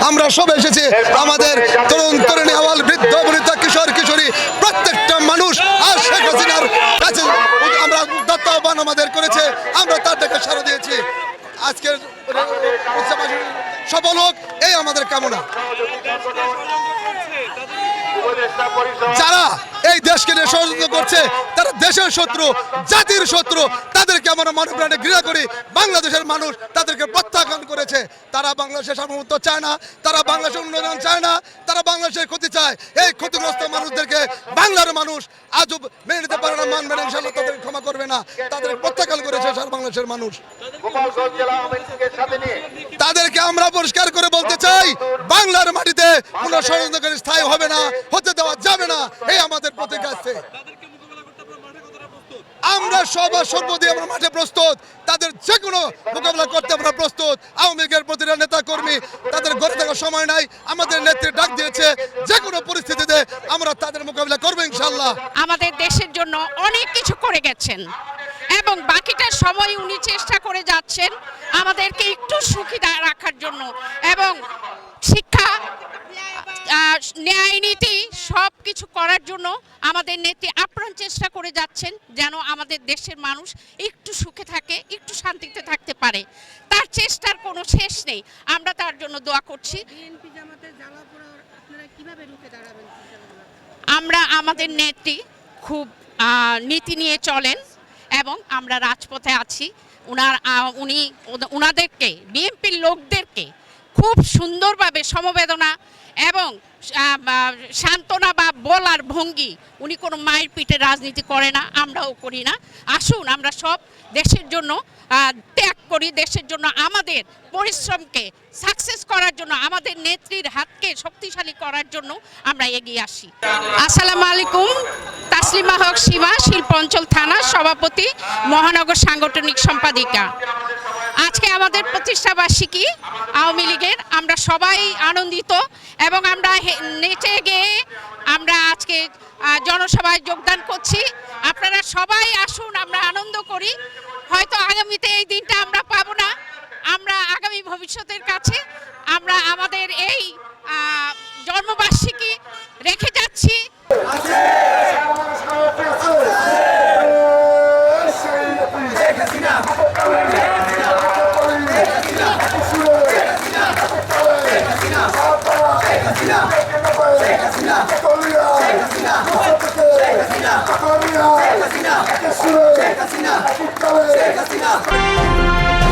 আমরা সব এসেছি আমাদের তরুণ তরুণী আওয়াল বৃদ্ধ বনিতা কিশোর কিশোরী প্রত্যেকটা মানুষ আর শেখ হাসিনার কাছে আমরা দত্ত আহ্বান আমাদের করেছে, আমরা তার থেকে সাড়া দিয়েছি। আজকের সফল হোক এই আমাদের কামনা। যারা এই দেশকে নিয়ে ষড়যন্ত্র করছে তারা দেশের শত্রু, জাতির শত্রু, তাদেরকে আমরা মানব প্রাণে ঘৃণা করি। বাংলাদেশের মানুষ তাদেরকে প্রত্যাখ্যান করেছে। তারা বাংলাদেশের সার্বভৌমত্ব চায় না, তারা বাংলাদেশের উন্নয়ন চায় না, তারা বাংলাদেশের ক্ষতি চায়। এই ক্ষতিগ্রস্ত মানুষদেরকে বাংলার মানুষ আজও মেনে নিতে পারে না, মানবে না, ইনশাআল্লাহ তাদের ক্ষমা করবে না। তাদের প্রত্যাখ্যান করেছে সারা বাংলাদেশের মানুষ। তাদেরকে আমরা পরিষ্কার করে বলতে চাই, বাংলার মাটিতে কোনো ষড়যন্ত্রকারী স্থায়ী হবে না, হতে দেওয়া যাবে না। এই আমাদের প্রতিজ্ঞা আছে। আমরা সবার সর্বদাই আমরা মাঠে প্রস্তুত, তাদের যে কোনো মোকাবিলা করতে আমরা প্রস্তুত। আওয়ামী লীগের প্রতিটা নেতা কর্মী তাদের ঘরে থাকার সময় নাই, আমাদের নেত্রী ডাক দিয়েছে, যে কোনো পরিস্থিতিতে আমরা তাদের মোকাবিলা করবো ইনশাআল্লাহ। আমাদের দেশের জন্য অনেক কিছু করে গেছেন এবং বাকিটা সময় উনি চেষ্টা করে যাচ্ছেন আমাদেরকে একটু সুখী রাখার জন্য, এবং শিক্ষা, ন্যায় নীতি সব কিছু করার জন্য আমাদের নেত্রী আপ্রাণ চেষ্টা করে যাচ্ছেন যেন আমাদের দেশের মানুষ একটু সুখে থাকে, একটু শান্তিতে থাকতে পারে। তার চেষ্টার কোনো শেষ নেই, আমরা তার জন্য দোয়া করছি। আমরা আমাদের নেত্রী খুব নীতি নিয়ে চলেন এবং আমরা রাজপথে আছি। উনাদেরকে বিএনপির লোকদেরকে খুব সুন্দরভাবে সমবেদনা এবং সান্ত্বনা বা বলার ভঙ্গি, উনি কোনো মায়ের পিঠে রাজনীতি করে না, আমরাও করি না। আসুন আমরা সব দেশের জন্য ত্যাগ করি, দেশের জন্য আমাদের পরিশ্রমকে সাকসেস করার জন্য, আমাদের নেত্রীর হাতকে শক্তিশালী করার জন্য আমরা এগিয়ে আসি। আসসালামু আলাইকুম। তাসলিমা হক সীমা, শিল্পাঞ্চল থানা সভাপতি, মহানগর সাংগঠনিক সম্পাদিকা। আজকে আমাদের প্রতিষ্ঠাবার্ষিকী আওয়ামী লীগের, আমরা সবাই আনন্দিত এবং আমরা নেচে গিয়ে আমরা আজকে জনসভায় যোগদান করছি। আপনারা সবাই আসুন, আমরা আনন্দ করি। হয়তো আগামীতে এই দিনটা আমরা পাবো না, আমরা আগামী ভবিষ্যতের কাছে আমরা আমাদের এই জন্মবার্ষিকী রেখে যাচ্ছি। Sheikh Hasina